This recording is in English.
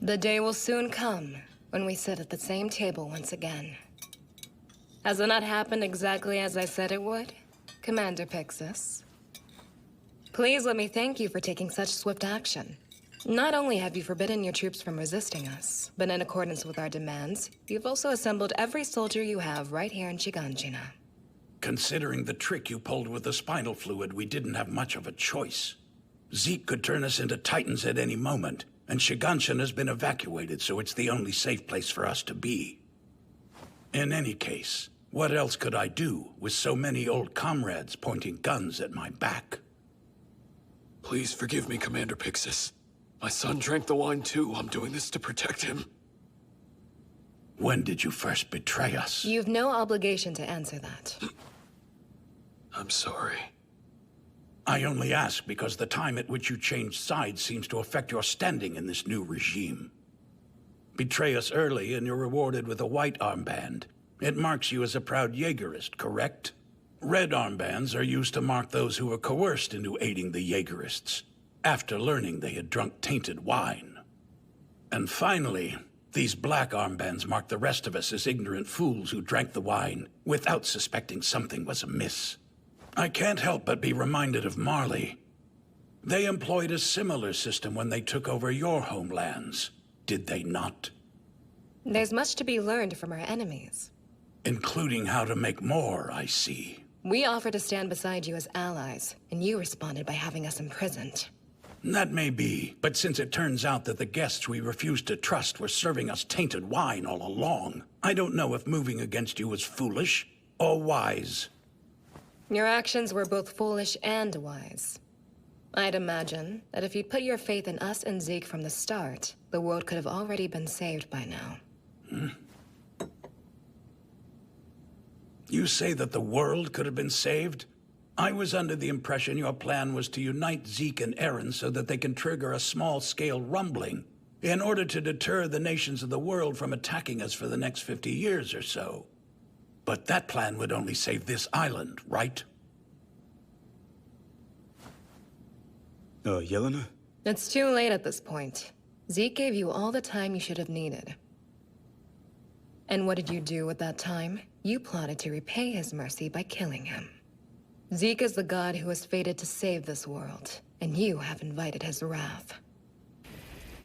The day will soon come when we sit at the same table once again. Has it not happened exactly as I said it would, Commander Pixis? Please let me thank you for taking such swift action. Not only have you forbidden your troops from resisting us, but in accordance with our demands, you've also assembled every soldier you have right here in Shiganshina. Considering the trick you pulled with the spinal fluid, we didn't have much of a choice. Zeke could turn us into Titans at any moment, and Shiganshina has been evacuated, so it's the only safe place for us to be. In any case, what else could I do with so many old comrades pointing guns at my back? Please forgive me, Commander Pixis. My son drank the wine too. I'm doing this to protect him. When did you first betray us? You've no obligation to answer that. I'm sorry. I only ask because the time at which you changed sides seems to affect your standing in this new regime. Betray us early and you're rewarded with a white armband. It marks you as a proud Jaegerist, correct? Red armbands are used to mark those who were coerced into aiding the Jaegerists, after learning they had drunk tainted wine. And finally, these black armbands mark the rest of us as ignorant fools who drank the wine without suspecting something was amiss. I can't help but be reminded of Marley. They employed a similar system when they took over your homelands, did they not? There's much to be learned from our enemies. Including how to make more, I see. We offered to stand beside you as allies, and you responded by having us imprisoned. That may be, but since it turns out that the guests we refused to trust were serving us tainted wine all along, I don't know if moving against you was foolish or wise. Your actions were both foolish and wise. I'd imagine that if you'd put your faith in us and Zeke from the start, the world could have already been saved by now. You say that the world could have been saved? I was under the impression your plan was to unite Zeke and Eren so that they can trigger a small-scale rumbling in order to deter the nations of the world from attacking us for the next 50 years or so. But that plan would only save this island, right? Yelina? It's too late at this point. Zeke gave you all the time you should have needed. And what did you do with that time? You plotted to repay his mercy by killing him. Zeke is the god who is fated to save this world, and you have invited his wrath.